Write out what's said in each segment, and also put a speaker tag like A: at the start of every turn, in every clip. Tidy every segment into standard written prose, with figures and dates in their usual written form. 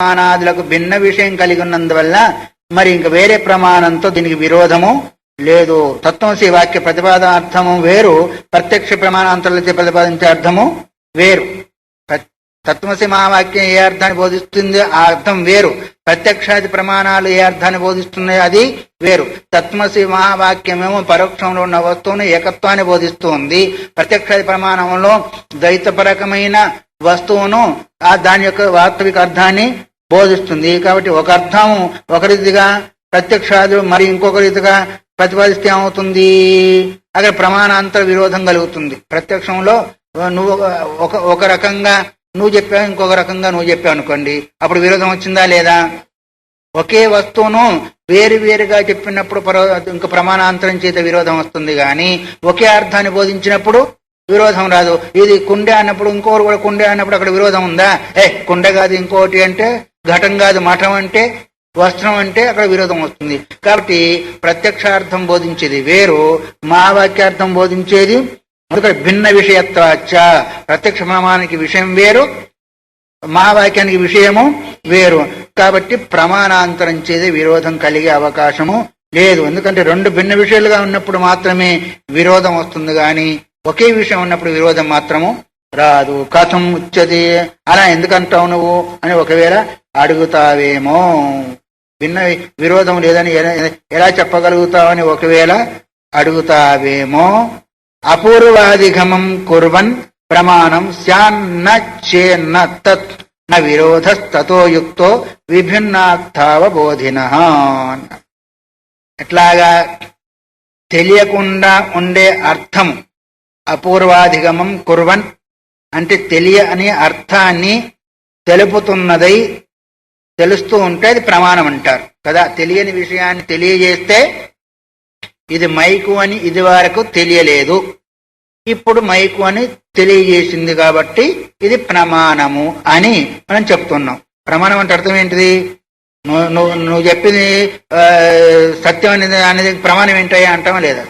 A: ప్రమాణాదులకు భిన్న విషయం కలిగి ఉన్నందువల్ల మరి ఇంక వేరే ప్రమాణంతో దీనికి విరోధము లేదు. తత్వమసి వాక్య ప్రతిపాదనార్థము వేరు, ప్రత్యక్ష ప్రమాణాంతరాలతో ప్రతిపాదించే అర్థము వేరు. తత్వమసి మహావాక్యం ఏ అర్థాన్ని బోధిస్తుంది ఆ అర్థం వేరు. ప్రత్యక్షాది ప్రమాణాలు ఏ అర్థాన్ని బోధిస్తున్నాయి అది వేరు. తత్వమసి మహావాక్యమేమో పరోక్షంలో ఉన్న వస్తువును ఏకత్వాన్ని బోధిస్తుంది. ప్రత్యక్షాది ప్రమాణంలో ద్వైతపరకమైన వస్తువును దాని యొక్క వాస్తవిక అర్థాన్ని బోధిస్తుంది. కాబట్టి ఒక అర్థం ఒక రీతిగా ప్రత్యక్షాదులు మరి ఇంకొక రీతిగా ప్రతిపాదిస్తే ఏమవుతుంది, అక్కడ ప్రమాణాంతర విరోధం కలుగుతుంది. ప్రత్యక్షంలో నువ్వు ఒక రకంగా నువ్వు చెప్పావు, ఇంకొక రకంగా నువ్వు చెప్పావు అనుకోండి, అప్పుడు విరోధం వచ్చిందా లేదా? ఒకే వస్తువును వేరుగా చెప్పినప్పుడు ఇంకా ప్రమాణాంతరం చేత విరోధం వస్తుంది, కానీ ఒకే అర్థాన్ని బోధించినప్పుడు విరోధం రాదు. ఇది కుండె అన్నప్పుడు ఇంకోరు కూడా కుండె అన్నప్పుడు అక్కడ విరోధం ఉందా? కుండె కాదు ఇంకోటి అంటే, ఘటం కాదు మఠం అంటే, వస్త్రం అంటే అక్కడ విరోధం వస్తుంది. కాబట్టి ప్రత్యక్షార్థం బోధించేది వేరు, మహావాక్యార్థం బోధించేది అందుకే భిన్న విషయత్వాచ. ప్రత్యక్ష ప్రమాణానికి విషయం వేరు, మహావాక్యానికి విషయము వేరు. కాబట్టి ప్రమాణాంతరం చేసే విరోధం కలిగే అవకాశము లేదు. ఎందుకంటే రెండు భిన్న విషయాలుగా ఉన్నప్పుడు మాత్రమే విరోధం వస్తుంది, కానీ ఒకే విషయం ఉన్నప్పుడు విరోధం మాత్రము రాదు. కథం ఉచ్యతే, అలా ఎందుకంటావు నువ్వు అని ఒకవేళ అడుగుతావేమో. భిన్న విరోధం లేదని ఎలా చెప్పగలుగుతావని ఒకవేళ అడుగుతావేమో. అపూర్వాదిగమం కుర్వన్ ప్రమాణం స్యాన్న చేన్న తత్ న విరోధస్తతో యుక్తో విభిన్నార్థావబోధినః. ఎట్లాగా తెలియకుండా ఉండే అర్థం అపూర్వాధిగమం కుర్వన్ అంటే తెలియని అర్థాన్ని తెలుపుతున్నదై తెలుస్తూ ఉంటే అది ప్రమాణం అంటారు కదా. తెలియని విషయాన్ని తెలియజేస్తే ఇది మైకు అని ఇది వరకు తెలియలేదు, ఇప్పుడు మైకు అని తెలియజేసింది కాబట్టి ఇది ప్రమాణము అని మనం చెప్తున్నాం. ప్రమాణం అంటే అర్థం ఏంటిది? నువ్వు చెప్పింది సత్యం అనేది ప్రమాణం ఏంటయ్యా అంటామా లేదా?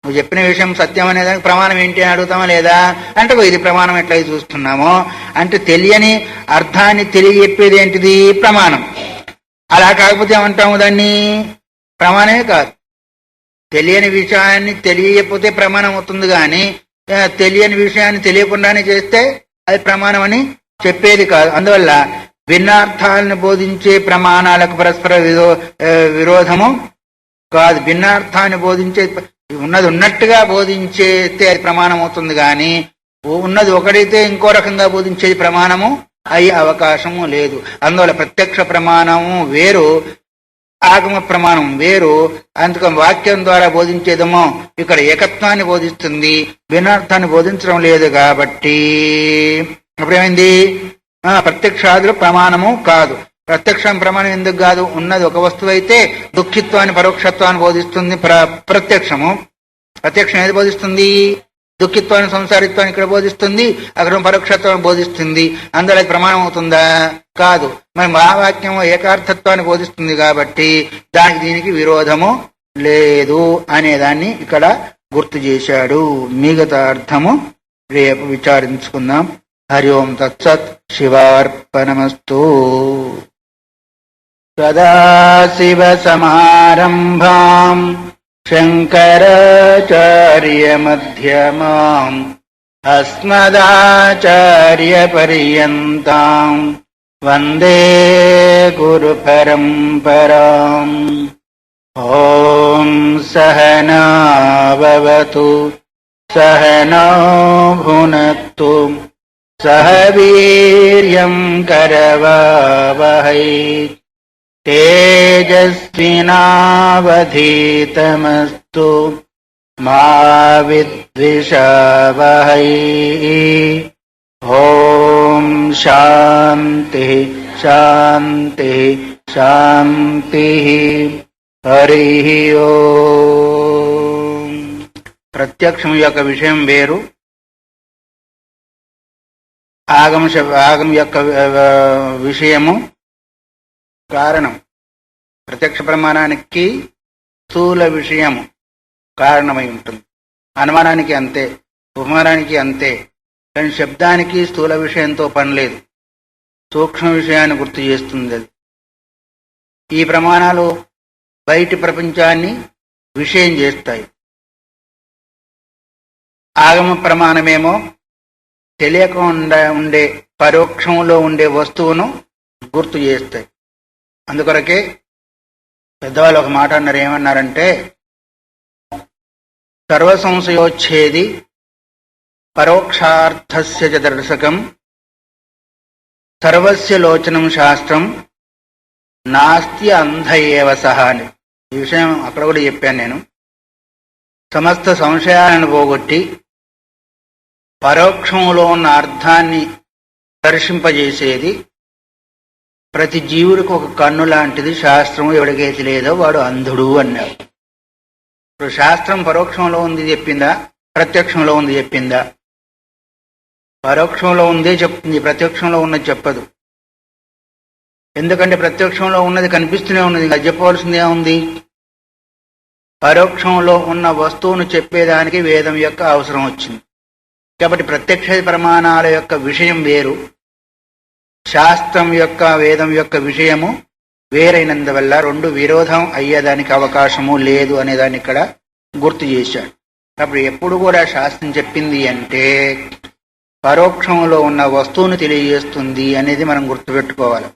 A: నువ్వు చెప్పిన విషయం సత్యం అనేదానికి ప్రమాణం ఏంటి అని అడుగుతామా లేదా? అంటే ఇది ప్రమాణం ఎట్లయితే చూస్తున్నామో, అంటే తెలియని అర్థాన్ని తెలియజెప్పేది ఏంటిది? ప్రమాణం. అలా కాకపోతే ఏమంటాము దాన్ని? ప్రమాణమే కాదు. తెలియని విషయాన్ని తెలియకపోతే ప్రమాణం అవుతుంది, కానీ తెలియని విషయాన్ని తెలియకుండానే చేస్తే అది ప్రమాణం అని చెప్పేది కాదు. అందువల్ల భిన్నార్థాలను బోధించే ప్రమాణాలకు పరస్పర విరోధము కాదు. భిన్నార్థాన్ని బోధించే ఉన్నది ఉన్నట్టుగా బోధించేస్తే అది ప్రమాణం అవుతుంది, కానీ ఉన్నది ఒకడైతే ఇంకో రకంగా బోధించేది ప్రమాణము అయ్యే అవకాశము లేదు. అందువల్ల ప్రత్యక్ష ప్రమాణము వేరు, ఆగమ ప్రమాణం వేరు. అందుకని వాక్యం ద్వారా బోధించేదేమో ఇక్కడ ఏకత్వాన్ని బోధిస్తుంది, భిన్నార్థాన్ని బోధించడం లేదు. కాబట్టి అప్పుడేమైంది? ప్రత్యక్షాదులు ప్రమాణము కాదు. ప్రత్యక్షం ప్రమాణం ఎందుకు కాదు? ఉన్నది ఒక వస్తువు అయితే దుఃఖిత్వాన్ని పరోక్షత్వాన్ని బోధిస్తుంది ప్రత్యక్షము. ప్రత్యక్షం ఏది బోధిస్తుంది? దుఃఖిత్వాన్ని సంసారిత్వాన్ని ఇక్కడ బోధిస్తుంది, అక్కడ పరోక్షత్వాన్ని బోధిస్తుంది. అందులో ప్రమాణం అవుతుందా? కాదు. మరి మహావాక్యం ఏకార్థత్వాన్ని బోధిస్తుంది కాబట్టి దానికి దీనికి విరోధము లేదు అనేదాన్ని ఇక్కడ గుర్తు చేశాడు. మిగతా అర్థము రేపు విచారించుకుందాం. హరి ఓం తత్సత్. శివార్పణమస్తు. సదాశివ సమారంభాం శంకరాచార్య మధ్యమాం అస్మదాచార్య పర్యంతాం వందే గురు పరంపరాం. ఓం సహనా భవతు సహనౌ భునక్తు సహ వీర్యం కరవావహై తేజస్వినావధీతమస్తు మా విద్విషావహై. ఓం శాంతి శాంతి శాంతి. హరి ఓం. ప్రత్యక్షం యొక్క విషయం వేరు, ఆగమ యొక్క విషయము కారణం. ప్రత్యక్ష ప్రమాణానికి స్థూల విషయము కారణమై ఉంటుంది, అనుమానానికి అంతే, ఉపమానానికి అంతే. కానీ శబ్దానికి స్థూల విషయంతో పని లేదు. సూక్ష్మ విషయాన్ని గుర్తు చేస్తుంది. అది ఈ ప్రమాణాలు బయటి ప్రపంచాన్ని విషయం చేస్తాయి. ఆగమ ప్రమాణమేమో తెలియకుండా ఉండే పరోక్షంలో ఉండే వస్తువును గుర్తు చేస్తాయి. అందుకొరకే పెద్దవాళ్ళు ఒక మాట అన్నారు. ఏమన్నారంటే, సర్వసంశయోచ్ఛేది పరోక్షార్థస్య చ దర్శకం సర్వస్య లోచనం శాస్త్రం నాస్తి అంధ ఏవ సహ అని. ఈ విషయం అక్కడ కూడా చెప్పాను నేను. సమస్త సంశయాలను పోగొట్టి పరోక్షంలో ఉన్న అర్థాన్ని దర్శింపజేసేది ప్రతి జీవుడికి ఒక కన్ను లాంటిది. శాస్త్రం ఎవడికైతే లేదో వాడు అంధుడు అన్నారు. ఇప్పుడు శాస్త్రం పరోక్షంలో ఉంది చెప్పిందా, ప్రత్యక్షంలో ఉంది చెప్పిందా? పరోక్షంలో ఉందే చెప్తుంది, ప్రత్యక్షంలో ఉన్నది చెప్పదు. ఎందుకంటే ప్రత్యక్షంలో ఉన్నది కనిపిస్తూనే ఉన్నది, అది చెప్పవలసింది ఏముంది? పరోక్షంలో ఉన్న వస్తువును చెప్పేదానికి వేదం యొక్క అవసరం వచ్చింది. కాబట్టి ప్రత్యక్ష ప్రమాణాల యొక్క విషయం వేరు, శాస్త్రం యొక్క వేదం యొక్క విషయము వేరైనందువల్ల రెండు విరోధం అయ్యేదానికి అవకాశము లేదు అనేదాన్ని ఇక్కడ గుర్తు చేశాడు. అప్పుడు ఎప్పుడు కూడా శాస్త్రం చెప్పింది అంటే పరోక్షంలో ఉన్న వస్తువును తెలియజేస్తుంది అనేది మనం గుర్తుపెట్టుకోవాలి.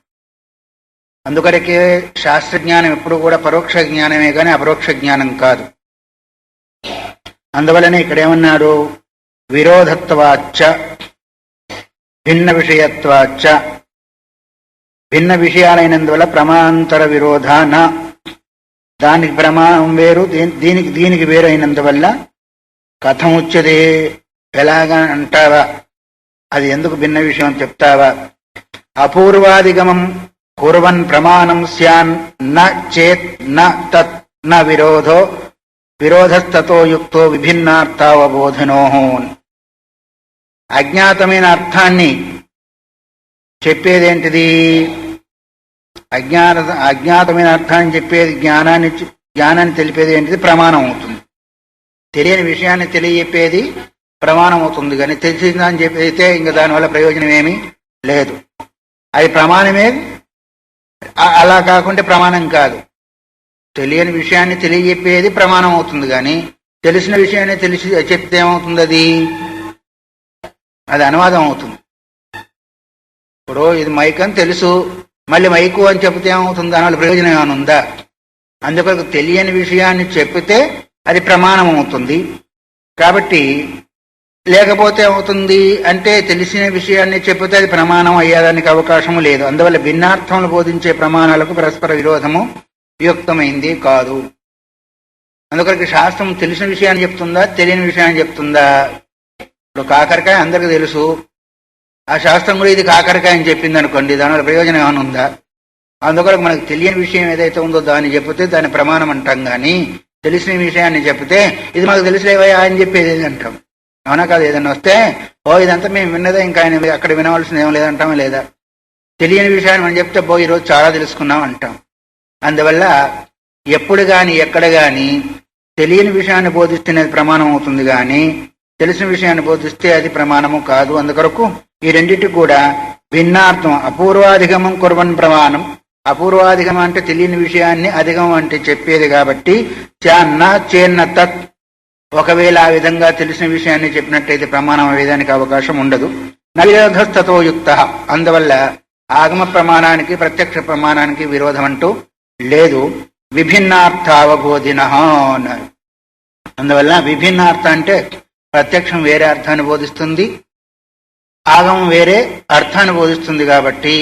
A: అందుకరికే శాస్త్రజ్ఞానం ఎప్పుడు కూడా పరోక్ష జ్ఞానమే కానీ అపరోక్ష జ్ఞానం కాదు. అందువలనే ఇక్కడేమన్నాడు? విరోధత్వాచ్చ భిన్న విషయత్వాచ్చ, భిన్న విషయాలైనందువల్ల ప్రమాణాంతర విరోధాన, దానికి ప్రమాణం వేరు దీనికి వేరు అయినందువల్ల కథముచ్చదే, ఎలాగా అంటావా, అది ఎందుకు భిన్న విషయం చెప్తావా? అపూర్వాదిగమం కుర్వన్ ప్రమాణం స్యాన్ న చేత్ న తత్ న విరోధో విరోధస్తతో యుక్తో విభిన్నార్థావబోధనో. అజ్ఞాతమైన అర్థాన్ని చెప్పేదేంటిది? అజ్ఞాతమైన అర్థాన్ని చెప్పేది జ్ఞానాన్ని తెలిపేది ఏంటిది? ప్రమాణం అవుతుంది. తెలియని విషయాన్ని తెలియజెప్పేది ప్రమాణం అవుతుంది. కానీ తెలిసిందని చెప్పైతే ఇంకా దానివల్ల ప్రయోజనం ఏమీ లేదు. అది ప్రమాణమే. అలా కాకుంటే ప్రమాణం కాదు. తెలియని విషయాన్ని తెలియజెప్పేది ప్రమాణం అవుతుంది. కానీ తెలిసిన విషయాన్ని తెలిసి చెప్తే ఏమవుతుంది? అది అనువాదం అవుతుంది. ఇప్పుడు ఇది మైక్ అని తెలుసు, మళ్ళీ మైకు అని చెప్తే ఏమవుతుంది? దానివల్ల ప్రయోజనం ఏమైనా ఉందా? అందుకొరకు తెలియని విషయాన్ని చెప్పితే అది ప్రమాణం అవుతుంది. కాబట్టి లేకపోతే ఏమవుతుంది అంటే తెలిసిన విషయాన్ని చెప్పితే అది ప్రమాణం అయ్యేదానికి అవకాశము లేదు. అందువల్ల భిన్నార్థములు బోధించే ప్రమాణాలకు పరస్పర విరోధము యుక్తమైంది కాదు. అందుకొరకు శాస్త్రం తెలిసిన విషయాన్ని చెప్తుందా, తెలియని విషయాన్ని చెప్తుందా? ఇప్పుడు కాకరకాయ అందరికీ తెలుసు, ఆ శాస్త్రం కూడా ఇది కాకరకాయ అని చెప్పింది అనుకోండి, దానివల్ల ప్రయోజనం ఏమైనా ఉందా? అందుకొరకు మనకు తెలియని విషయం ఏదైతే ఉందో దాన్ని చెప్తే దాన్ని ప్రమాణం అంటాం. కానీ తెలిసిన విషయాన్ని చెప్తే ఇది మాకు తెలిసిలేవయా అని చెప్పేది అంటాం. అవునా కాదు? ఏదన్నా వస్తే ఇదంతా మేము విన్నదే, ఇంకా ఆయన అక్కడ వినవలసింది ఏం లేదంటామా లేదా? తెలియని విషయాన్ని మనం చెప్తే ఈరోజు చాలా తెలుసుకున్నాం అంటాం. అందువల్ల ఎప్పుడు కానీ ఎక్కడ కానీ తెలియని విషయాన్ని బోధిస్తేనే ప్రమాణం అవుతుంది, కానీ తెలిసిన విషయాన్ని బోధిస్తే అది ప్రమాణము కాదు. అందుకొరకు ఈ రెండింటికి కూడా భిన్నార్థం. అపూర్వాధిగమం కుర్వన్ ప్రమాణం. అపూర్వాధిగమం అంటే తెలియని విషయాన్ని, అధిగమం అంటే చెప్పేది. కాబట్టి చాన్న చేన్న తత్, ఒకవేళ ఆ విధంగా తెలిసిన విషయాన్ని చెప్పినట్టయితే ప్రమాణం అయ్యేదానికి అవకాశం ఉండదు. నవిరోధస్తతో యుక్త. అందువల్ల ఆగమ ప్రమాణానికి ప్రత్యక్ష ప్రమాణానికి విరోధం అంటూ లేదు. విభిన్నార్థ అవబోధిన అన్నారు. అందువల్ల విభిన్నార్థ అంటే ప్రత్యక్షం వేరే అర్థాన్ని బోధిస్తుంది, ఆగమం వేరే అర్థాన్ని బోధిస్తుంది. కాబట్టి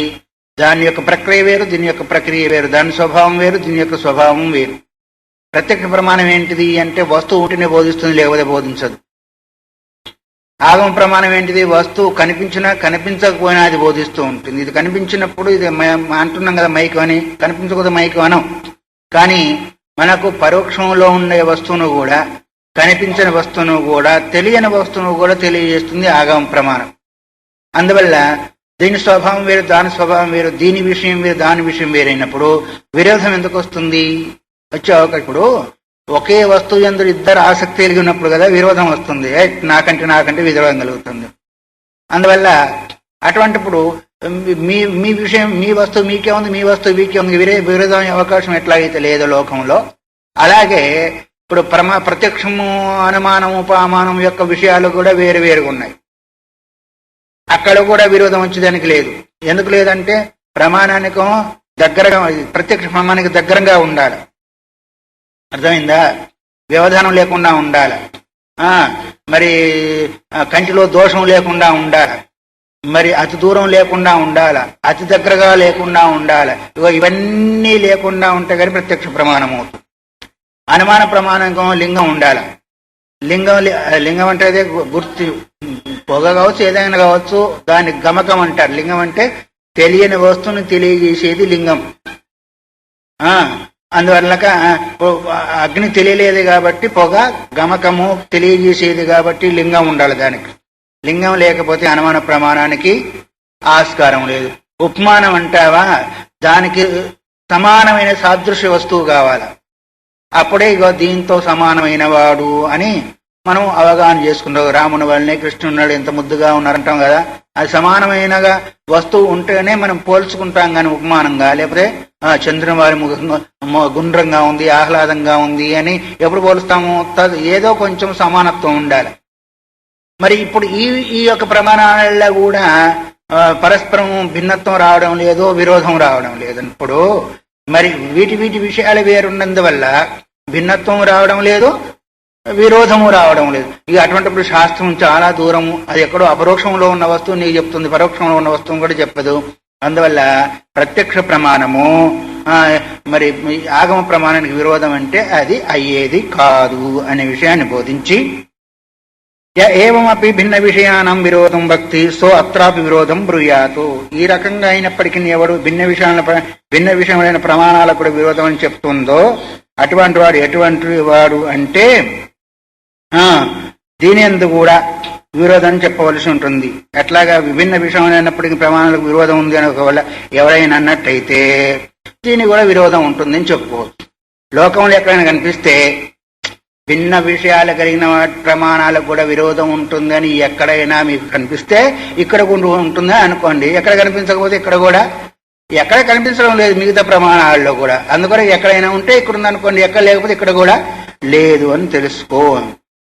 A: దాని యొక్క ప్రక్రియ వేరు, దీని యొక్క ప్రక్రియ వేరు. దాని స్వభావం వేరు, దీని యొక్క స్వభావం వేరు. ప్రత్యక్ష ప్రమాణం ఏంటిది అంటే వస్తువు ఒకటినే బోధిస్తుంది, లేకపోతే బోధించదు. ఆగమ ప్రమాణం ఏంటిది? వస్తువు కనిపించినా కనిపించకపోయినా అది బోధిస్తూ ఉంటుంది. ఇది కనిపించినప్పుడు ఇది అంటున్నాం కదా మైకు అని, కనిపించకపోతే మైకు అనం. కానీ మనకు పరోక్షంలో ఉండే వస్తువును కూడా, కనిపించని వస్తువును కూడా, తెలియని వస్తువును కూడా తెలియజేస్తుంది ఆగమ ప్రమాణం. అందువల్ల దీని స్వభావం వేరు, దాని స్వభావం వేరు, దీని విషయం వేరు, దాని విషయం వేరైనప్పుడు విరోధం ఎందుకు వస్తుంది? ఇప్పుడు ఒకే వస్తువు యందు ఇద్దరు ఆసక్తి కలిగి ఉన్నప్పుడు కదా విరోధం వస్తుంది. నాకంటే విరోధం కలుగుతుంది. అందువల్ల అటువంటిప్పుడు మీ మీ విషయం మీ వస్తువు మీకే ఉంది, మీ వస్తువు మీకే ఉంది, విరోధం అవకాశం ఎట్లాగైతే లేదో లోకంలో, అలాగే ఇప్పుడు ప్రత్యక్షము అనుమానము ఉపమానం యొక్క విషయాలు కూడా వేరు వేరుగా ఉన్నాయి. అక్కడ కూడా విరోధం వచ్చేదానికి లేదు. ఎందుకు లేదంటే ప్రమాణానికో దగ్గరగా, ప్రత్యక్ష ప్రమాణానికి దగ్గరగా ఉండాలి. అర్థమైందా? వ్యవధానం లేకుండా ఉండాలి. మరి కంటిలో దోషం లేకుండా ఉండాలి, మరి అతి దూరం లేకుండా ఉండాలి, అతి దగ్గరగా లేకుండా ఉండాలి. ఇవన్నీ లేకుండా ఉంటే కానీ ప్రత్యక్ష ప్రమాణం అవుతుంది. అనుమాన ప్రమాణం లింగం ఉండాలి. లింగం అంటే అదే గుర్తు, పొగ కావచ్చు ఏదైనా కావచ్చు, దాన్ని గమకం అంటారు. లింగం అంటే తెలియని వస్తువుని తెలియజేసేది లింగం. అందువల్ల అగ్ని తెలియలేదు కాబట్టి పొగ, గమకము తెలియజేసేది కాబట్టి లింగం ఉండాలి దానికి. లింగం లేకపోతే అనుమాన ప్రమాణానికి ఆస్కారం లేదు. ఉపమానం అంటావా, దానికి సమానమైన సాదృశ్య వస్తువు కావాలి. అప్పుడే దీంతో సమానమైన వాడు అని మనం అవగాహన చేసుకుంటాం. రాముని వాళ్ళనే కృష్ణుడు ఎంత ముద్దుగా ఉన్నారంటాం కదా, అది సమానమైనగా వస్తువు ఉంటేనే మనం పోల్చుకుంటాం కానీ ఉపమానంగా. లేకపోతే చంద్రుని వారి గుండ్రంగా ఉంది, ఆహ్లాదంగా ఉంది అని ఎప్పుడు పోలుస్తాము? ఏదో కొంచెం సమానత్వం ఉండాలి. మరి ఇప్పుడు ఈ యొక్క ప్రమాణాలలో కూడా పరస్పరం భిన్నత్వం రావడం లేదు, విరోధం రావడం లేదు. ఇప్పుడు మరి వీటి విషయాలు వేరున్నందువల్ల భిన్నత్వం రావడం లేదు, విరోధము రావడం లేదు. ఇక అటువంటిప్పుడు శాస్త్రం చాలా దూరము, అది ఎక్కడో అపరోక్షంలో ఉన్న వస్తువు నీకు చెప్తుంది, పరోక్షంలో ఉన్న వస్తువు కూడా చెప్పదు. అందువల్ల ప్రత్యక్ష ప్రమాణము మరి ఆగమ ప్రమాణానికి విరోధం అంటే అది అయ్యేది కాదు అనే విషయాన్ని బోధించి, ఏమపి భిన్న విషయానం విరోధం భక్తి సో అత్రాపి విరోధం బ్రూయాతు. ఈ రకంగా అయినప్పటికీ ఎవడు భిన్న విషయమైన ప్రమాణాలకు కూడా విరోధం అని చెప్తుందో అటువంటి వాడు ఎటువంటి వాడు అంటే దీని ఎందు కూడా విరోధం చెప్పవలసి ఉంటుంది. ఎట్లాగా విభిన్న విషయమైనప్పటికీ ప్రమాణాలకు విరోధం ఉంది అని ఒకవేళ ఎవరైనా అన్నట్టయితే దీని కూడా విరోధం ఉంటుందని చెప్పుకోవచ్చు. లోకంలో ఎక్కడైనా కనిపిస్తే భిన్న విషయాలు కలిగిన ప్రమాణాలకు కూడా విరోధం ఉంటుందని ఎక్కడైనా మీకు కనిపిస్తే ఇక్కడ ఉంటుందని అనుకోండి. ఎక్కడ కనిపించకపోతే ఇక్కడ కూడా, ఎక్కడ కనిపించడం లేదు మిగతా ప్రమాణాల్లో కూడా, అందుకని ఎక్కడైనా ఉంటే ఇక్కడ ఉందనుకోండి, ఎక్కడ లేకపోతే ఇక్కడ కూడా లేదు అని తెలుసుకో.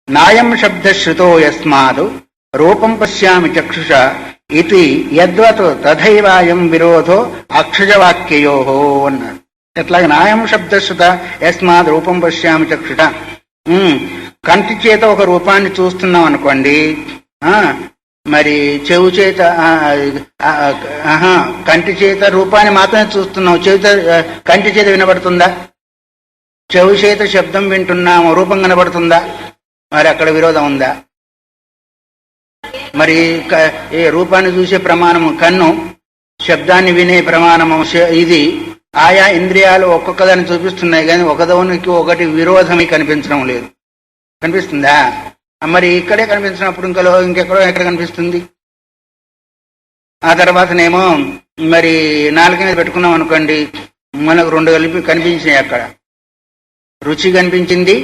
A: నాయం శబ్దశ్రుతో యస్మాదు రూపం పశ్యామి చక్షుష ఇది యద్వత్ తథైవాయం విరోధో అక్షజవాక్యయో అన్నాడు. ఎట్లాగే నాయం శబ్దశ్రుత యస్మాద్ రూపం పశ్యామి చక్షుష, కంటి చేత ఒక రూపాన్ని చూస్తున్నాం అనుకోండి, మరి చెవు చేత కంటి చేత రూపాన్ని మాత్రమే చూస్తున్నాం, కంటి చేత వినబడుతుందా? చెవు చేత శబ్దం వింటున్నాము, రూపం కనబడుతుందా? మరి అక్కడ విరోధం ఉందా? మరి ఏ రూపాన్ని చూసే ప్రమాణము కన్ను, శబ్దాన్ని వినే ప్రమాణము ఇది. ఆయా ఇంద్రియాలు ఒక్కొక్కదాన్ని చూపిస్తున్నాయి కానీ ఒకదానికి ఒకటి విరోధమే కనిపించడం లేదు. కనిపిస్తుందా? మరి ఇక్కడే కనిపించినప్పుడు ఇంకెక్కడో ఎక్కడ కనిపిస్తుంది? ఆ తర్వాతనేమో మరి నాలుగు మీద పెట్టుకున్నాం అనుకోండి, మనకు రెండు కలిపి కనిపించినాయి. అక్కడ రుచి కనిపించింది,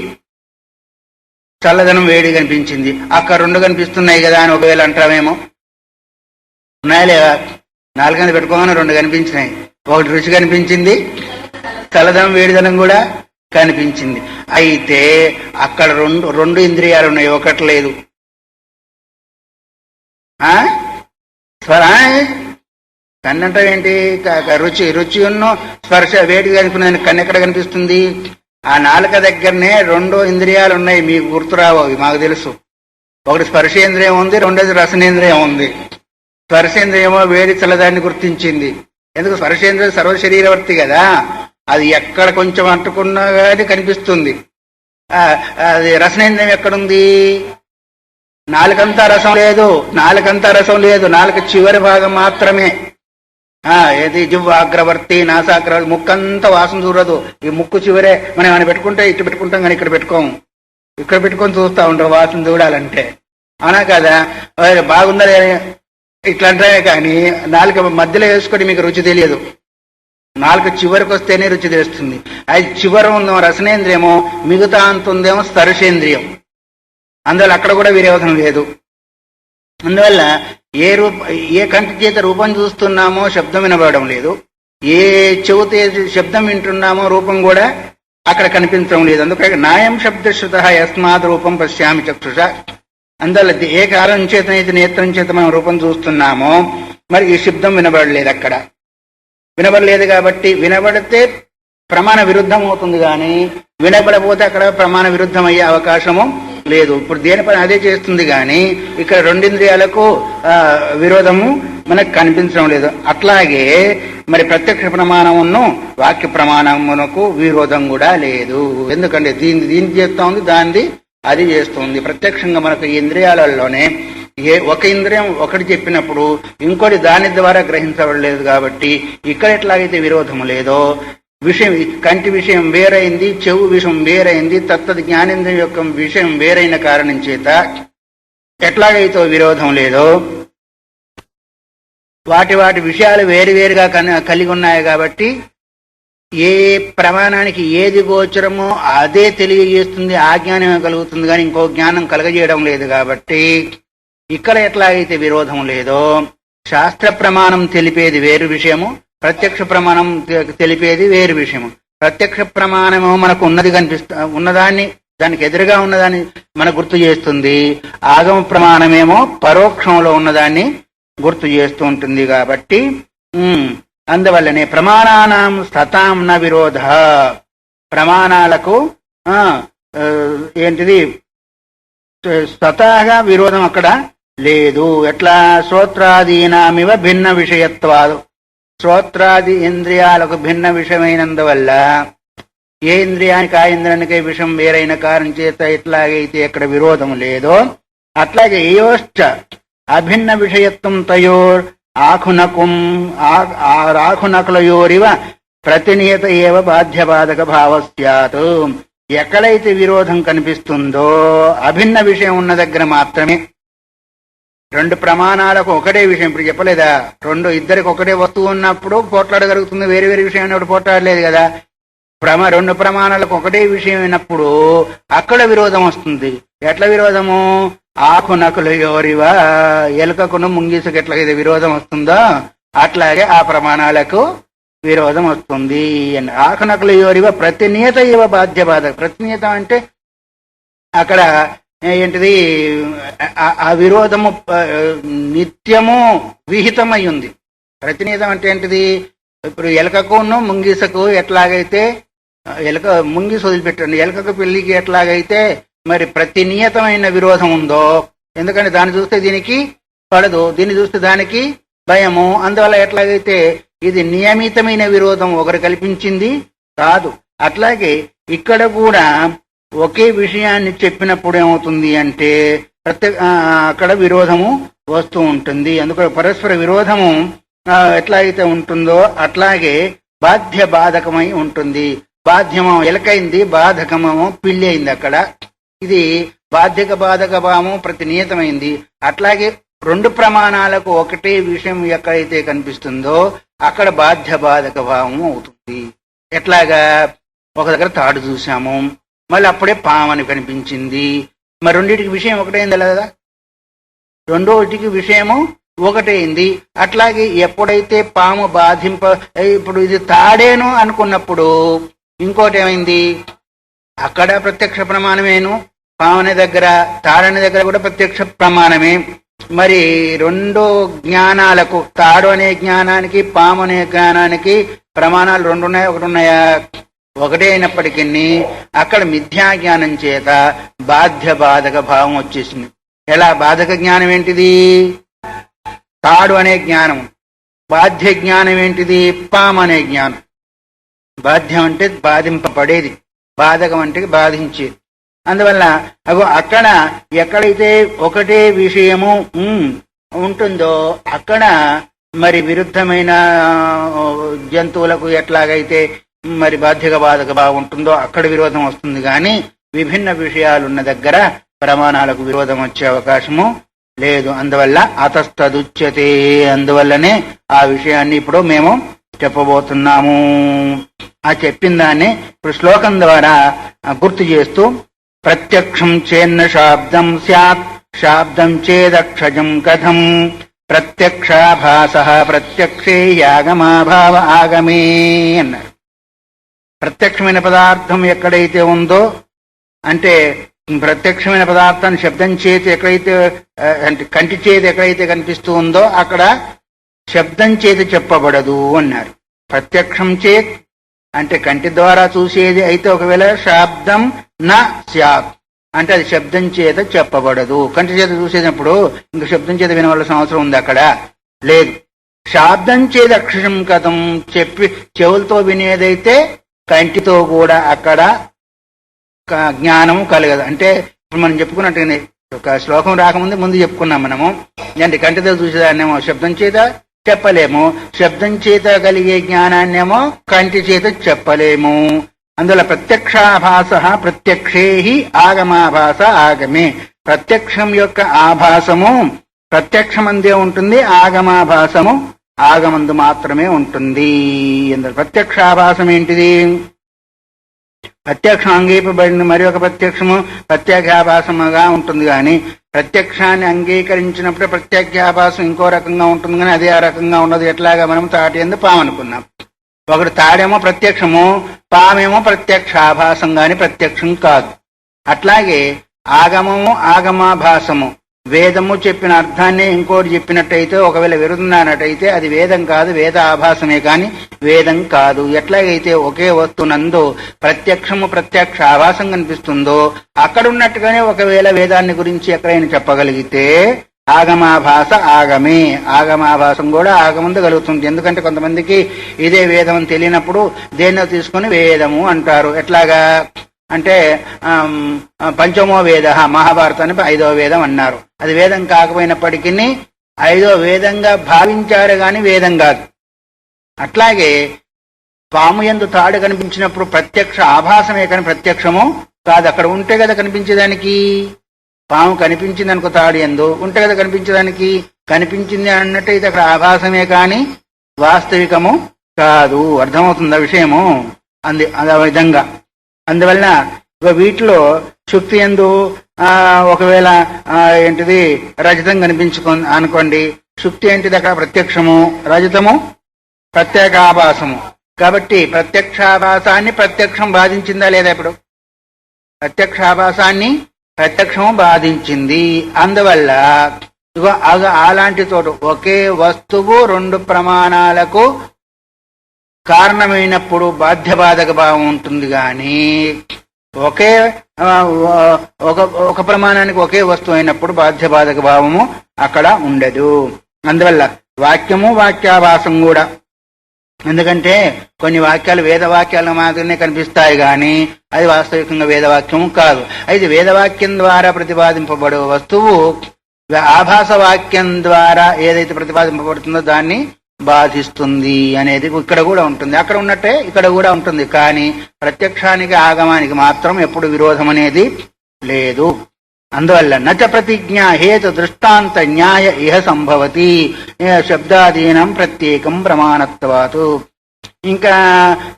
A: చల్లదనం వేడి కనిపించింది. అక్కడ రెండు కనిపిస్తున్నాయి కదా అని ఒకవేళ అంటామేమో. ఉన్నాయా లేదా? నాలుగు మీద పెట్టుకోగానే రెండు కనిపించినాయి. ఒకటి రుచి కనిపించింది, చల్లదనం వేడిదనం కూడా కనిపించింది. అయితే అక్కడ రెండు ఇంద్రియాలు ఉన్నాయి, ఒకటి లేదు. కన్నంటే ఏంటి? రుచి ఉన్న స్పర్శ వేడి కనిపిస్తుంది. కన్ను ఎక్కడ కనిపిస్తుంది? ఆ నాలుక దగ్గరనే రెండో ఇంద్రియాలు ఉన్నాయి, మీకు గుర్తురావు అవి, మాకు తెలుసు. ఒకటి స్పర్శేంద్రియం ఉంది, రెండోది రసనేంద్రియం ఉంది. స్పర్శేంద్రియమో వేడి చల్లదాన్ని గుర్తించింది. ఎందుకు? స్పర్శేంద్రియం సర్వశరీరవర్తి కదా, అది ఎక్కడ కొంచెం అంటుకున్నా కానీ కనిపిస్తుంది. అది రసనేంద్రియం ఎక్కడుంది? నాలుకంతా రసం లేదు, నాలుక చివరి భాగం మాత్రమే. ఏది జివ్వాగ్రవర్తి, నాసాగ్రవర్తి, ముక్కంతా వాసన చూడదు. ఈ ముక్కు చివరే. మనం ఏమైనా పెట్టుకుంటే ఇటు పెట్టుకుంటాం కానీ ఇక్కడ పెట్టుకోము. ఇక్కడ పెట్టుకొని చూస్తూ ఉంటాం వాసన చూడాలంటే, అవునా కదా? బాగుందా ఇట్లా అంటామే కానీ నాలుక మధ్యలో వేసుకొని మీకు రుచి తెలియదు. నాలుక చివరికి వస్తేనే రుచి తెలుస్తుంది. అది చివర ఉందేమో రసనేంద్రియమో, మిగతా అంత ఉందేమో స్పర్శేంద్రియం. అందువల్ల అక్కడ కూడా విరోధం లేదు. అందువల్ల ఏ కంటి చేత రూపం చూస్తున్నామో శబ్దం వినబడడం లేదు, ఏ చెవితే శబ్దం వింటున్నామో రూపం కూడా అక్కడ కనిపించడం లేదు. అందుకని నాయం శబ్దశ్రుత యస్మాత్ రూపం పశ్యామి చక్షుష. అందువల్ల ఏ కారణం చేతనైతే నేత్రం చేత మనం రూపం చూస్తున్నామో మరి ఈ శబ్దం వినబడలేదు, అక్కడ వినబడలేదు. కాబట్టి వినబడితే ప్రమాణ విరుద్ధం అవుతుంది, కానీ వినబడపోతే అక్కడ ప్రమాణ విరుద్ధం అయ్యే అవకాశము లేదు. ఇప్పుడు దేని పని అదే చేస్తుంది, కానీ ఇక్కడ రెండింద్రియాలకు విరోధము మనకు కనిపించడం లేదు. అట్లాగే మరి ప్రత్యక్ష ప్రమాణమును వాక్య ప్రమాణమునకు విరోధం కూడా లేదు. ఎందుకంటే దీన్ని చేస్తూ ఉంది, దాన్ని అది చేస్తుంది. ప్రత్యక్షంగా మనకు ఈ ఇంద్రియాలలోనే ఒక ఇంద్రియం ఒకటి చెప్పినప్పుడు ఇంకోటి దాని ద్వారా గ్రహించబడలేదు. కాబట్టి ఇక్కడ ఎట్లాగైతే విరోధము లేదో, విషయం కంటి విషయం వేరైంది, చెవు విషయం వేరైంది, తత్తది జ్ఞానేంద్రియం యొక్క విషయం వేరైన కారణం చేత ఎట్లాగైతే విరోధం లేదో, వాటి విషయాలు వేరువేరుగా కలిగి ఉన్నాయి. కాబట్టి ఏ ప్రమాణానికి ఏది గోచరమో అదే తెలియజేస్తుంది, ఆ జ్ఞానమే కలుగుతుంది, కానీ ఇంకో జ్ఞానం కలగజేయడం లేదు. కాబట్టి ఇక్కడ ఎట్లాగైతే విరోధం లేదో, శాస్త్ర ప్రమాణం తెలిపేది వేరు విషయము, ప్రత్యక్ష ప్రమాణం తెలిపేది వేరు విషయము. ప్రత్యక్ష ప్రమాణము మనకు ఉన్నది ఉన్నదాన్ని, దానికి ఎదురుగా ఉన్నదాన్ని మనకు గుర్తు చేస్తుంది. ఆగమ ప్రమాణమేమో పరోక్షంలో ఉన్నదాన్ని గుర్తు చేస్తూ ఉంటుంది. కాబట్టి అందువల్లనే ప్రమాణానాం సతాం న విరోధ, ప్రమాణాలకు ఏంటిది స్వతహాగా విరోధం అక్కడ లేదు. ఎట్లా శ్రోత్రాదీనామివ భిన్న విషయత్వాలు, శ్రోత్రాది ఇంద్రియాలకు భిన్న విషయమైనందువల్ల ఏ ఇంద్రియానికి ఆ ఇంద్రియానికి విషయం వేరైన కారణం చేత ఎట్లాగైతే ఎక్కడ విరోధం లేదో, అట్లాగే ఏయోశ్చ అభిన్న విషయత్వం తయోర్ ఆఖునకుం ఆఖునకులయోరివ ప్రతినియత ఏవ బాధ్యబాధక భావస్యాత్. ఎక్కడైతే విరోధం కనిపిస్తుందో అభిన్న విషయం ఉన్న దగ్గర మాత్రమే, రెండు ప్రమాణాలకు ఒకటే విషయం, ఇప్పుడు చెప్పలేదా, ఇద్దరికి ఒకటే వస్తువు ఉన్నప్పుడు పోట్లాడగలుగుతుంది, వేరే వేరే విషయం అయినప్పుడు పోట్లాడలేదు కదా. రెండు ప్రమాణాలకు ఒకటే విషయం అయినప్పుడు అక్కడ విరోధం వస్తుంది. ఎట్లా విరోధము? ఆకునకులు ఎవరివా, ఎలుకకును ముంగీసుకు ఎట్లయితే విరోధం వస్తుందో అట్లాగే ఆ ప్రమాణాలకు విరోధం వస్తుంది. ఆకునకులు ఎవరివా ప్రతినియత ఇవ బాధ్యబాధ. ప్రతినియతం అంటే అక్కడ ఏంటిది, ఆ విరోధము నిత్యము విహితమై ఉంది. ప్రతినియతం అంటే ఏంటిది, ఇప్పుడు ఎలకకును ముంగీసకు ఎట్లాగైతే, ఎలక ముంగీస వదిలిపెట్టండి, ఎలకకు పెళ్లికి ఎట్లాగైతే మరి ప్రతినియతమైన విరోధం ఉందో, ఎందుకంటే దాన్ని చూస్తే దీనికి పడదు, దీన్ని చూస్తే దానికి భయము, అందువల్ల ఎట్లాగైతే ఇది నియమితమైన విరోధం ఒకరు కల్పించింది కాదు. అట్లాగే ఇక్కడ కూడా ఒకే విషయాన్ని చెప్పినప్పుడు ఏమవుతుంది అంటే అక్కడ విరోధము వస్తూ ఉంటుంది. అందుకని పరస్పర విరోధము ఎట్లాగైతే ఉంటుందో అట్లాగే బాధ్య బాధకమై ఉంటుంది. బాధ్యమో ఎలకైంది, బాధకమో పిల్లి అయింది. అక్కడ ఇది బాధ్యక బాధక భావము ప్రతినియతమైంది. అట్లాగే రెండు ప్రమాణాలకు ఒకటే విషయం ఎక్కడైతే కనిపిస్తుందో అక్కడ బాధ్య బాధక భావము అవుతుంది. ఎట్లాగా, ఒక దగ్గర తాడు చూసాము, మళ్ళీ అప్పుడే పామని కనిపించింది, మరి రెండింటికి విషయం ఒకటైంది కదా, రెండోటికి విషయము ఒకటైంది. అట్లాగే ఎప్పుడైతే పాము ఇప్పుడు ఇది తాడేను అనుకున్నప్పుడు ఇంకోటి ఏమైంది, అక్కడ ప్రత్యక్ష ప్రమాణమేను, పామనే దగ్గర తాడనే దగ్గర కూడా ప్రత్యక్ష ప్రమాణమే. మరి రెండు జ్ఞానాలకు, తాడు అనే జ్ఞానానికి పాము అనే జ్ఞానానికి ప్రమాణాలు రెండు ఉన్నాయా, ఒకటి ఉన్నాయా? ఒకటే అయినప్పటికీ అక్కడ మిథ్యా జ్ఞానం చేత బాధ్య బాధక భావం వచ్చేసింది. ఎలా? బాధక జ్ఞానం ఏంటిది? తాడు అనే జ్ఞానం. బాధ్య జ్ఞానం ఏంటిది? పాము అనే జ్ఞానం. బాధ్యం అంటే బాధింపబడేది, బాధకం అంటే బాధించేది. అందువల్ల అక్కడ ఎక్కడైతే ఒకటే విషయము ఉంటుందో అక్కడ మరి విరుద్ధమైన జంతువులకు ఎట్లాగైతే మరి బాధ్యక బాధక భావం ఉంటుందో అక్కడ విరోధం వస్తుంది. కానీ విభిన్న విషయాలున్న దగ్గర ప్రమాణాలకు విరోధం వచ్చే అవకాశము లేదు. అందువల్ల అతస్తదుచ్యతే, అందువల్లనే ఆ విషయాన్ని ఇప్పుడు మేము చెప్పబోతున్నాము. ఆ చెప్పిన దాన్ని ఇప్పుడు శ్లోకం ద్వారా గుర్తు చేస్తూ, ప్రత్యక్షం చేన్న శాబ్దం స్యాత్ శాబ్దం చేదక్షజం కథం ప్రత్యక్షాభాస ప్రత్యక్షే యాగమాభావ ఆగమే అన్నారు. ప్రత్యక్షమైన పదార్థం ఎక్కడైతే ఉందో, అంటే ప్రత్యక్షమైన పదార్థాన్ని శబ్దం చేతి ఎక్కడైతే, అంటే కంటి చేతి ఎక్కడైతే కనిపిస్తూ ఉందో అక్కడ శబ్దం చేతి చెప్పబడదు అన్నారు. ప్రత్యక్షం చేత్ అంటే కంటి ద్వారా చూసేది అయితే ఒకవేళ శాబ్దం నా స్యాత్ అంటే అది శబ్దం చేత చెప్పబడదు. కంటి చేత చూసేటప్పుడు ఇంకా శబ్దం చేత వినవలసిన అవసరం ఉంది అక్కడ లేదు. శాబ్దం చేత అక్షరం కథం చెప్పి చెవులతో వినేదైతే కంటితో కూడా అక్కడ జ్ఞానము కలగదు. అంటే ఇప్పుడు మనం చెప్పుకున్నట్టుగానే ఒక శ్లోకం రాకముందు ముందు చెప్పుకున్నాం మనము. అంటే కంటితో చూసేదాన్నేమో శబ్దం చేత చెప్పలేము, శబ్దం చేత కలిగే జ్ఞానాన్నేమో కంటి చేత చెప్పలేము. అందువల్ల ప్రత్యక్షాభాస ప్రత్యక్షే ఆగమాభాస ఆగమే. ప్రత్యక్షం యొక్క ఆభాసము ప్రత్యక్షమందే ఉంటుంది, ఆగమాభాసము ఆగమందు మాత్రమే ఉంటుంది. అందులో ప్రత్యక్షాభాసం ఏంటిది? ప్రత్యక్షం అంగీపబడిన మరి ఒక ప్రత్యక్షము ప్రత్యక్షాభాసముగా ఉంటుంది. కానీ ప్రత్యక్షాన్ని అంగీకరించినప్పుడు ప్రత్యక్షాభాసం ఇంకో రకంగా ఉంటుంది, కానీ అదే ఆ రకంగా ఉండదు. ఎట్లాగా మనం తాటి ఎందు పాము అనుకున్నాం. ఒకటి తాడేమో ప్రత్యక్షము, పామేమో ప్రత్యక్షాభాసం గాని ప్రత్యక్షం కాదు. అట్లాగే ఆగమము ఆగమాభాసము, వేదము చెప్పిన అర్థాన్ని ఇంకోటి చెప్పినట్టయితే ఒకవేళ విరుద్ధనట్టయితే అది వేదం కాదు, వేద ఆభాసమే కాని వేదం కాదు. ఎట్లాగైతే ఒకే వస్తునందు ప్రత్యక్షము ప్రత్యక్ష ఆభాసం కనిపిస్తుందో అక్కడ ఉన్నట్టుగానే ఒకవేళ వేదాన్ని గురించి ఎక్కడైనా చెప్పగలిగితే ఆగమాభాస ఆగమే, ఆగమాభాసం కూడా ఆగమందు కలుగుతుంది. ఎందుకంటే కొంతమందికి ఇదే వేదం అని తెలియనప్పుడు దేన్నో తీసుకుని వేదము అంటారు. ఎట్లాగా అంటే పంచమో వేద మహాభారతాన్ని 5వ వేదం అన్నారు. అది వేదం కాకపోయినప్పటికీ 5వ వేదంగా భావించారు గాని వేదం కాదు. అట్లాగే పాము యందు తాడు కనిపించినప్పుడు ప్రత్యక్ష ఆభాసమే కానీ ప్రత్యక్షము కాదు. అక్కడ ఉంటే కదా కనిపించేదానికి. పాము కనిపించింది అనుకో, తాడు యందు ఉంటే కదా కనిపించేదానికి. కనిపించింది అన్నట్టయితే అక్కడ ఆభాసమే కాని వాస్తవికము కాదు. అర్థమవుతుంది ఆ విషయము. ఆ విధంగా అందువలన వీటిలో శుక్తి యందు ఒకవేళ ఏంటిది రజతం అనుకోండి. శుక్తి ఏంటిది? అక్కడ ప్రత్యక్షము, రజతము ప్రత్యేకాభాసము. కాబట్టి ప్రత్యక్షాభాసాన్ని ప్రత్యక్షం బాధించిందా లేదా? ఇప్పుడు ప్రత్యక్షాభాసాన్ని ప్రత్యక్షము బాధించింది. అందువల్ల అలాంటి తోడు ఒకే వస్తువు 2 ప్రమాణాలకు కారణమైనప్పుడు బాధ్యబాధక భావం ఉంటుంది. కానీ ఒక ప్రమాణానికి ఒకే వస్తువు అయినప్పుడు బాధ్యబాధక భావము అక్కడ ఉండదు. అందువల్ల వాక్యము వాక్యాభాసం కూడా. ఎందుకంటే కొన్ని వాక్యాలు వేదవాక్యాల మాదిరినే కనిపిస్తాయి కానీ అది వాస్తవికంగా వేదవాక్యము కాదు. అయితే వేదవాక్యం ద్వారా ప్రతిపాదింపబడే వస్తువు ఆభాస వాక్యం ద్వారా ఏదైతే ప్రతిపాదింపబడుతుందో దాన్ని బాధిస్తుంది అనేది ఇక్కడ కూడా ఉంటుంది. అక్కడ ఉన్నట్టే ఇక్కడ కూడా ఉంటుంది. కానీ ప్రత్యక్షానికి ఆగమానికి మాత్రం ఎప్పుడు విరోధం అనేది లేదు. అందువల్ల నచ ప్రతిజ్ఞ హేతు దృష్టాంత న్యాయ ఇహ సంభవతి శబ్దాదీనం ప్రత్యేకం ప్రమాణత్వాతు. ఇంకా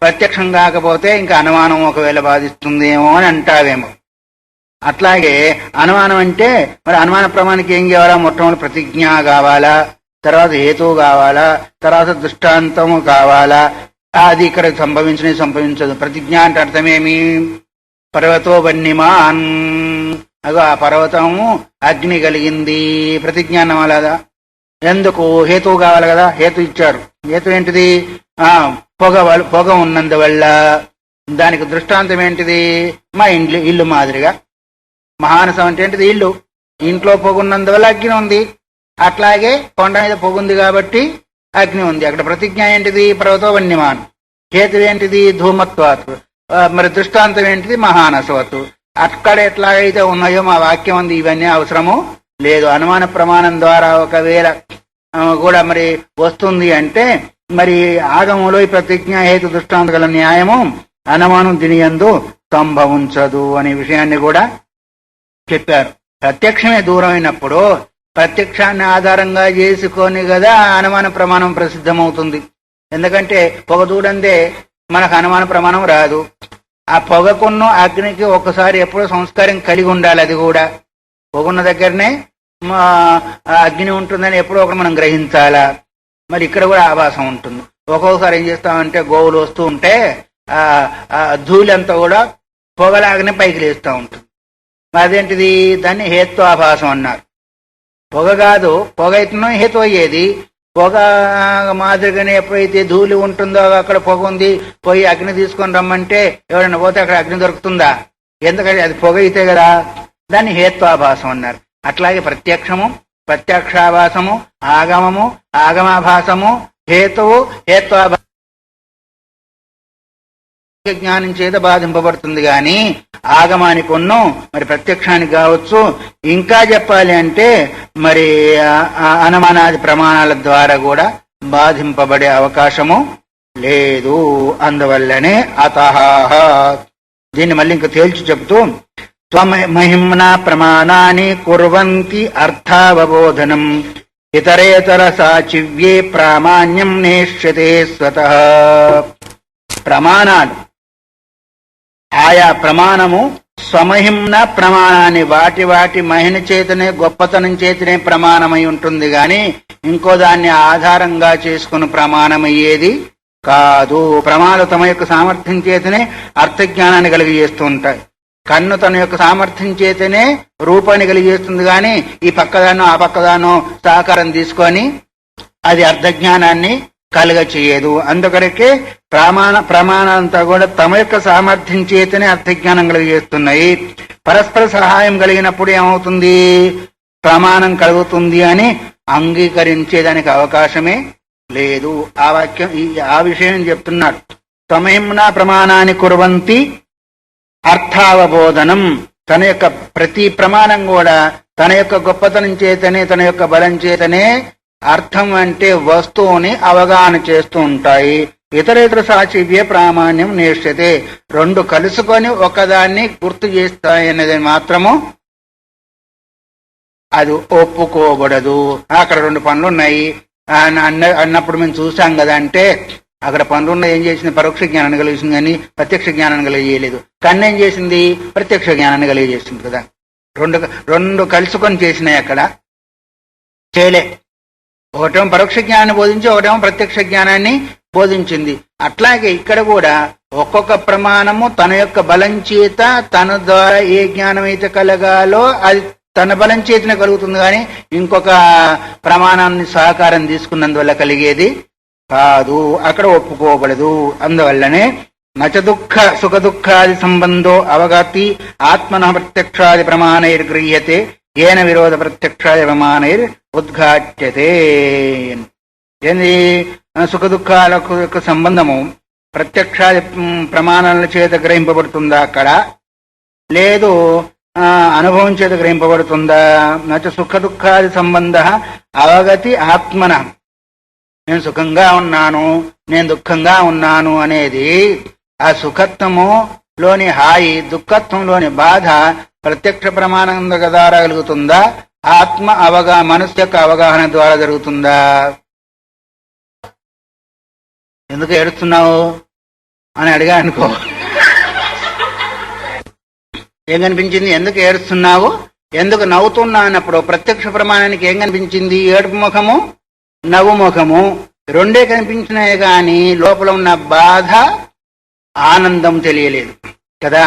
A: ప్రత్యక్షం కాకపోతే ఇంకా అనుమానం ఒకవేళ బాధిస్తుందేమో అని అంటావేమో. అట్లాగే అనుమానం అంటే మరి అనుమాన ప్రమాణానికి ఏం కావాలా? మొట్టమొదటి ప్రతిజ్ఞ కావాలా, తర్వాత హేతువు కావాలా, తర్వాత దృష్టాంతము కావాలా. అది ఇక్కడ సంభవించదు. ప్రతిజ్ఞ అంటే అర్థమేమి? పర్వతో వన్యమాన్, అగో ఆ పర్వతము అగ్ని కలిగింది. ప్రతిజ్ఞ అన్నమాలదా? ఎందుకు? హేతువు కావాలి కదా. హేతు ఇచ్చారు. హేతు ఏంటిది? పొగ ఉన్నందువల్ల. దానికి దృష్టాంతం ఏంటిది? మా ఇల్లు మాదిరిగా. మహానసం అంటే ఏంటిది? ఇల్లు. ఇంట్లో పొగ ఉన్నందువల్ల అగ్ని ఉంది. అట్లాగే కొండ మీద పొగుంది కాబట్టి అగ్ని ఉంది. అక్కడ ప్రతిజ్ఞ ఏంటిది? పర్వతో వన్యమాన్. హేతు ఏంటిది? ధూమత్వాత్. మరి దృష్టాంతం ఏంటిది? మహానసవత్. అక్కడ ఎట్లాగైతే ఉన్నాయో మా వాక్యం ఉంది. ఇవన్నీ అవసరము లేదు. అనుమాన ప్రమాణం ద్వారా ఒకవేళ కూడా మరి వస్తుంది అంటే మరి ఆగమంలో ఈ ప్రతిజ్ఞ హేతు దృష్టాంత గల న్యాయము అనుమానం దీనియందు సంభవించదు అనే విషయాన్ని కూడా చెప్పారు. ప్రత్యక్షమే దూరమైనప్పుడు ప్రత్యక్షాన్ని ఆధారంగా చేసుకొని కదా అనుమాన ప్రమాణం ప్రసిద్ధమవుతుంది. ఎందుకంటే పొగ చూడందే మనకు అనుమాన ప్రమాణం రాదు. ఆ పొగకున్న అగ్నికి ఒకసారి ఎప్పుడో సంస్కారం కలిగి ఉండాలి. అది కూడా పొగున్న దగ్గరనే అగ్ని ఉంటుందని ఎప్పుడో ఒకటి మనం గ్రహించాలా. మరి ఇక్కడ కూడా ఆభాసం ఉంటుంది. ఒక్కొక్కసారి ఏం చేస్తామంటే గోవులు వస్తూ ఉంటే ధూళి అంతా కూడా పొగలాగానే పైకి లేస్తూ ఉంటుంది. అదేంటిది? దాన్ని హేత్వాభాసం అన్నారు. పొగ కాదు, పొగ అయితేనో హేతు అయ్యేది. పొగ మాదిరిగానే ఎప్పుడైతే ధూళి ఉంటుందో అక్కడ పొగ ఉంది, పోయి అగ్ని తీసుకొని రమ్మంటే ఎవరైనా పోతే అక్కడ అగ్ని దొరుకుతుందా? ఎందుకంటే అది పొగ అయితే కదా, దాన్ని హేత్వాభాసం అన్నారు. అట్లాగే ప్రత్యక్షము, ప్రత్యక్షాభాసము, ఆగమము, ఆగమాభాసము, హేతువు, హేత్వాభాసం జ్ఞానం చేత బాధింపబడుతుంది గాని ఆగమానికి ఉన్ను మరి ప్రత్యక్షానికి కావచ్చు. ఇంకా చెప్పాలి అంటే మరి అనుమానాది ప్రమాణాల ద్వారా కూడా బాధింపబడే అవకాశము లేదు. అందువల్లనే అతః దీన్ని మళ్ళీ ఇంకా తేల్చి చెబుతూ స్వమహిమ్నా ప్రమాణాన్ని కుర్వంతి అర్థావబోధనం ఇతరేతర సాచివ్యే ప్రామాణ్యం నేష్యతే స్వతః. ప్రమాణాలు ఆయా ప్రమాణము స్వమహిమ్న ప్రమాణాన్ని వాటి వాటి మహిమ చేతనే గొప్పతనం చేతనే ప్రమాణమై ఉంటుంది గాని ఇంకో దాన్ని ఆధారంగా చేసుకుని ప్రమాణమయ్యేది కాదు. ప్రమాణాలు తమ యొక్క సామర్థ్యం చేతనే అర్థజ్ఞానాన్ని కలిగజేస్తూ ఉంటాయి. కన్ను తన యొక్క సామర్థ్యం చేతనే రూపాన్ని కలిగజేస్తుంది గాని ఈ పక్కదానో ఆ పక్కదానో సహకారం తీసుకొని అది అర్థజ్ఞానాన్ని కలుగ చేయదు. అందుకొరకే ప్రమాణాలంతా కూడా తమ యొక్క సామర్థ్యం చేతనే అర్థజ్ఞానం కలిగజేస్తున్నాయి. పరస్పర సహాయం కలిగినప్పుడు ఏమవుతుంది? ప్రమాణం కలుగుతుంది అని అంగీకరించేదానికి అవకాశమే లేదు. ఆ వాక్యం ఆ విషయం చెప్తున్నాడు. సమహిమ్నా ప్రమాణాన్ని కుర్వంతి అర్థావబోధనం. తన యొక్క ప్రతి ప్రమాణం కూడా తన యొక్క గొప్పతనం చేతనే తన యొక్క బలం చేతనే అర్థం అంటే వస్తువుని అవగాహన చేస్తూ ఉంటాయి. ఇతరేతర సాచివ్య ప్రామాణ్యం నేష్యతే. రెండు కలుసుకొని ఒకదాన్ని గుర్తు చేస్తాయనేది మాత్రము అది ఒప్పుకోబడదు. అక్కడ రెండు పనులు ఉన్నాయి అన్నప్పుడు మేము చూసాం కదా అంటే అక్కడ పనులున్న ఏం చేసింది? పరోక్ష జ్ఞానాన్ని కలిగేసింది కానీ ప్రత్యక్ష జ్ఞానాన్ని కలిగజేయలేదు. కన్ను ఏం చేసింది? ప్రత్యక్ష జ్ఞానాన్ని కలిగజేసింది కదా. రెండు కలుసుకొని చేసినాయి, అక్కడ చేయలే. ఒకటేమో పరోక్ష జ్ఞానాన్ని బోధించి ఒకటేమో ప్రత్యక్ష జ్ఞానాన్ని బోధించింది. అట్లాగే ఇక్కడ కూడా ఒక్కొక్క ప్రమాణము తన యొక్క బలం చేత తన ద్వారా ఏ జ్ఞానం అయితే కలగాలో అది తన బలం చేతనే కలుగుతుంది కానీ ఇంకొక ప్రమాణాన్ని సహకారం తీసుకున్నందువల్ల కలిగేది కాదు. అక్కడ ఒప్పుకోబడదు. అందువల్లనే నచ దుఃఖ సుఖ దుఃఖాది సంబంధో అవగతి ఆత్మన ప్రత్యక్షాది ప్రమాణైర్గృహ్యతే ఏన విరోధ ప్రత్యక్షాది ప్రమాణైర్ ఉద్ఘాట్యతే. ఏంది? సుఖ దుఃఖాల యొక్క సంబంధము ప్రత్యక్షాది ప్రమాణాల చేత గ్రహింపబడుతుందా? అక్కడ లేదు. అనుభవం చేత గ్రహింపబడుతుందా? నచ సుఖ దుఃఖాది సంబంధ అవగతి ఆత్మన. నేను సుఖంగా ఉన్నాను, నేను దుఃఖంగా ఉన్నాను అనేది ఆ సుఖత్వములోని హాయి, దుఃఖత్వంలోని బాధ ప్రత్యక్ష ప్రమాణం ద్వారా కలుగుతుందా? ఆత్మ మనస్సు యొక్క అవగాహన ద్వారా జరుగుతుందా? ఎందుకు ఏడుస్తున్నావు అని అడిగా అనుకో, ఏం కనిపించింది? ఎందుకు ఏడుస్తున్నావు, ఎందుకు నవ్వుతున్నా అన్నప్పుడు ప్రత్యక్ష ప్రమాణానికి ఏం కనిపించింది? ఏడుపు ముఖము, నవ్వు ముఖము రెండే కనిపించినాయి కానీ లోపల ఉన్న బాధ ఆనందం తెలియలేదు కదా.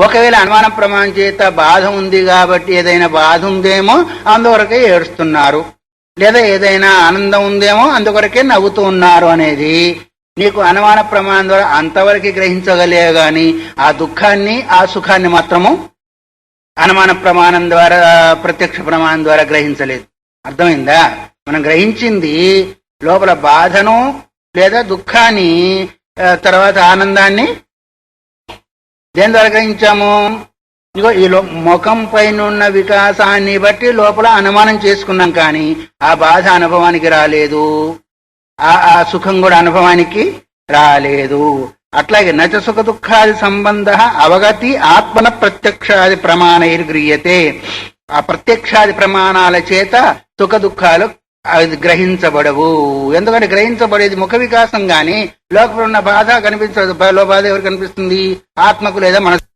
A: ఒకవేళ అనుమాన ప్రమాణం చేత బాధ ఉంది కాబట్టి ఏదైనా బాధ ఉందేమో అందువరకే ఏడుస్తున్నారు, లేదా ఏదైనా ఆనందం ఉందేమో అందువరకే నవ్వుతూ ఉన్నారు అనేది నీకు అనుమాన ప్రమాణం ద్వారా అంతవరకు గ్రహించగలే గాని ఆ దుఃఖాన్ని ఆ సుఖాన్ని మాత్రము అనుమాన ప్రమాణం ద్వారా ప్రత్యక్ష ప్రమాణం ద్వారా గ్రహించలేదు. అర్థమైందా? మనం గ్రహించింది లోపల బాధను లేదా దుఃఖాన్ని, తర్వాత ఆనందాన్ని దేని ద్వారా గ్రహించాము? ఇగో ఈ ముఖం పైన ఉన్న వికాసాన్ని బట్టి లోపల అనుమానం చేసుకున్నాం కానీ ఆ బాధ అనుభవానికి రాలేదు, ఆ సుఖం కూడా అనుభవానికి రాలేదు. అట్లాగే నచ సుఖ దుఃఖాది సంబంధ అవగతి ఆత్మన ప్రత్యక్షాది ప్రమాణైర్గృహ్యతే. ఆ ప్రత్యక్షాది ప్రమాణాల చేత సుఖ దుఃఖాలు అది గ్రహించబడవు. ఎందుకంటే గ్రహించబడేది ముఖ వికాసం గాని లోపల ఉన్న బాధ కనిపించదు. బాధ ఎవరు కనిపిస్తుంది? ఆత్మకు లేదా మనసు.